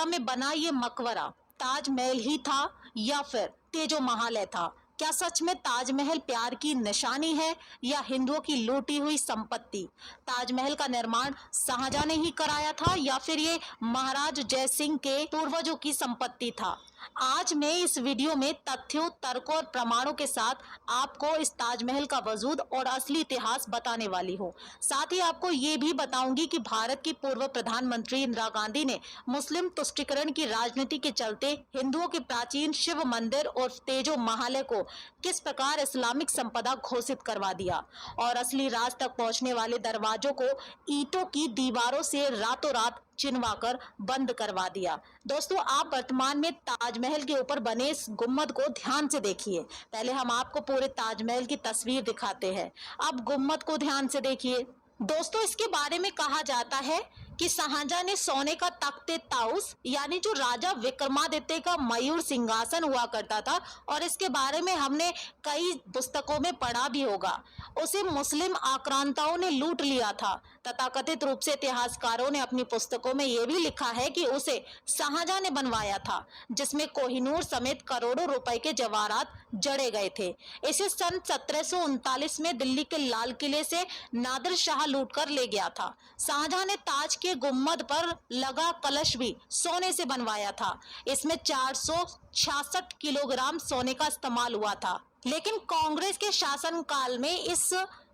आगरा में बना ये मकबरा ताजमहल ही था या फिर तेजो महाल था? क्या सच में ताजमहल प्यार की निशानी है या हिंदुओं की लूटी हुई संपत्ति? ताजमहल का निर्माण शाहजहां ने ही कराया था या फिर ये महाराज जय सिंह के पूर्वजों की संपत्ति था? आज मैं इस वीडियो में तथ्यों, तर्कों और प्रमाणों के साथ आपको इस ताजमहल का वजूद और असली इतिहास बताने वाली हूँ। साथ ही आपको ये भी बताऊंगी कि भारत की पूर्व प्रधानमंत्री इंदिरा गांधी ने मुस्लिम तुष्टीकरण की राजनीति के चलते हिंदुओं के प्राचीन शिव मंदिर और तेजो महाल को किस प्रकार इस्लामिक संपदा घोषित करवा दिया और असली राज तक पहुंचने वाले दरवाजों को ईंटों की दीवारों से रातों रात चिनवाकर बंद करवा दिया। दोस्तों, आप वर्तमान में ताजमहल के ऊपर बने इस गुम्मद को ध्यान से देखिए। पहले हम आपको पूरे ताजमहल की तस्वीर दिखाते हैं। अब गुम्मद को ध्यान से देखिए। दोस्तों, इसके बारे में कहा जाता है कि शाहजहां ने सोने का तख्ते ताउस यानी जो राजा विक्रमादित्य का मयूर सिंहासन हुआ करता था, और इसके बारे में हमने कई पुस्तकों में पढ़ा भी होगा, उसे मुस्लिम आक्रांताओं ने लूट लिया था। तथाकथित रूप से इतिहासकारों ने अपनी पुस्तकों में यह भी लिखा है कि उसे शाहजहां ने बनवाया था, जिसमें कोहिनूर समेत करोड़ों रुपए के जवाहरात जड़े गए थे। इसे सन 1739 में दिल्ली के लाल किले से नादिर शाह लूटकर ले गया था। शाहजहां ने ताज के गुम्मद पर लगा कलश भी सोने से बनवाया था। इसमें 466 किलोग्राम सोने का इस्तेमाल हुआ था। लेकिन कांग्रेस के शासनकाल में इस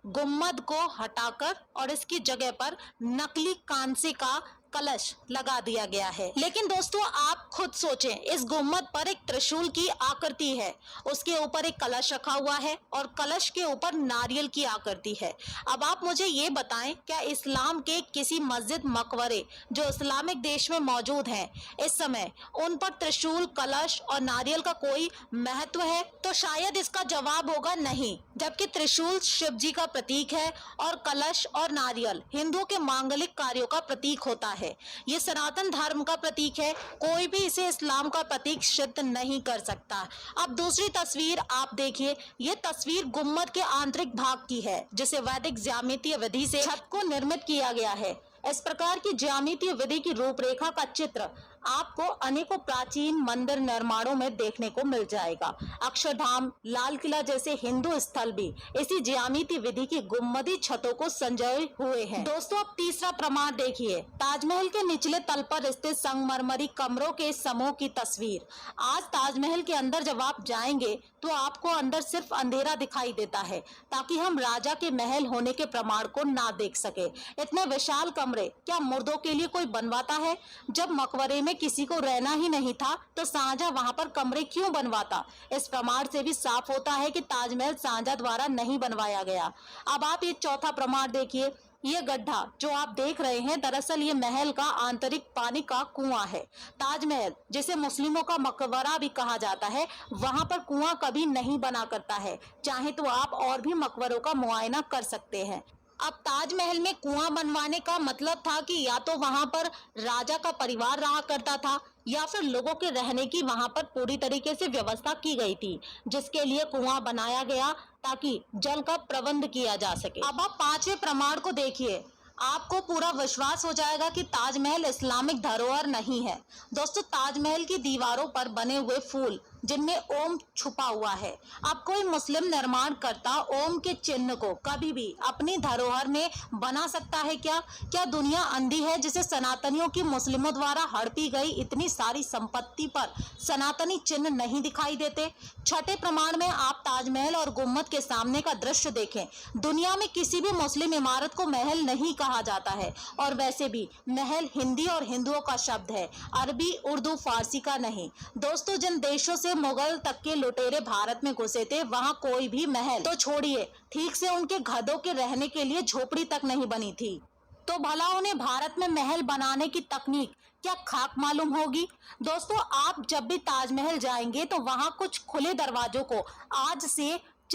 गुम्मद को हटाकर और इसकी जगह पर नकली कांसे का कलश लगा दिया गया है। लेकिन दोस्तों, आप खुद सोचें, इस गुम्मद पर एक त्रिशूल की आकृति है, उसके ऊपर एक कलश रखा हुआ है और कलश के ऊपर नारियल की आकृति है। अब आप मुझे ये बताएं, क्या इस्लाम के किसी मस्जिद मकबरे जो इस्लामिक देश में मौजूद हैं, इस समय उन पर त्रिशूल, कलश और नारियल का कोई महत्व है? तो शायद इसका जवाब होगा नहीं। जबकि त्रिशूल शिव जी का प्रतीक है और कलश और नारियल हिंदुओं के मांगलिक कार्यों का प्रतीक होता है। ये सनातन धर्म का प्रतीक है, कोई भी इसे इस्लाम का प्रतीक सिद्ध नहीं कर सकता। अब दूसरी तस्वीर आप देखिए। ये तस्वीर गुम्मद के आंतरिक भाग की है, जिसे वैदिक ज्यामितीय विधि से छत को निर्मित किया गया है। इस प्रकार की ज्यामितीय विधि की रूपरेखा का चित्र आपको अनेकों प्राचीन मंदिर निर्माणों में देखने को मिल जाएगा। अक्षरधाम, लाल किला जैसे हिंदू स्थल भी इसी ज्यामितीय विधि की गुम्मदी छतों को संजोए हुए हैं। दोस्तों, अब तीसरा प्रमाण देखिए। ताजमहल के निचले तल पर स्थित संगमरमरी कमरों के समूह की तस्वीर। आज ताजमहल के अंदर जब आप जाएंगे तो आपको अंदर सिर्फ अंधेरा दिखाई देता है, ताकि हम राजा के महल होने के प्रमाण को ना देख सके। इतने विशाल कमरे क्या मुर्दों के लिए कोई बनवाता है? जब मकबरे में किसी को रहना ही नहीं था तो शाहजहां वहां पर कमरे क्यों बनवाता? इस प्रमाण से भी साफ होता है कि ताजमहल शाहजहां द्वारा नहीं बनवाया गया। अब आप ये चौथा प्रमाण देखिए। ये गड्ढा जो आप देख रहे हैं, दरअसल ये महल का आंतरिक पानी का कुआं है। ताजमहल, जिसे मुस्लिमों का मकबरा भी कहा जाता है, वहां पर कुआं कभी नहीं बना करता है। चाहे तो आप और भी मकबरों का मुआयना कर सकते हैं। अब ताजमहल में कुआं बनवाने का मतलब था कि या तो वहां पर राजा का परिवार रहा करता था या फिर लोगों के रहने की वहां पर पूरी तरीके से व्यवस्था की गई थी, जिसके लिए कुआं बनाया गया ताकि जल का प्रबंध किया जा सके। अब आप पांचवें प्रमाण को देखिए। आपको पूरा विश्वास हो जाएगा कि ताजमहल इस्लामिक धरोहर नहीं है। दोस्तों, ताजमहल की दीवारों पर बने हुए फूल जिनमें ओम छुपा हुआ है। अब कोई मुस्लिम निर्माणकर्ता ओम के चिन्ह को कभी भी अपनी धरोहर में बना सकता है क्या? क्या दुनिया अंधी है जिसे सनातनियों की मुस्लिमों द्वारा हड़पी गई इतनी सारी संपत्ति पर सनातनी चिन्ह नहीं दिखाई देते? छठे प्रमाण में आप ताजमहल और गुम्मद के सामने का दृश्य देखें। दुनिया में किसी भी मुस्लिम इमारत को महल नहीं कहा जाता है, और वैसे भी महल हिंदी और हिंदुओं का शब्द है, अरबी, उर्दू, फारसी का नहीं। दोस्तों, जिन देशों से मुगल तक के लुटेरे भारत में घुसे थे, वहां कोई भी महल तो छोड़िए, ठीक से उनके गधों के रहने के लिए झोपड़ी तक नहीं बनी थी। तो भला उन्हें भारत में महल बनाने की तकनीक क्या खाक मालूम होगी? दोस्तों, आप जब भी ताजमहल जाएंगे तो वहां कुछ खुले दरवाजों को आज से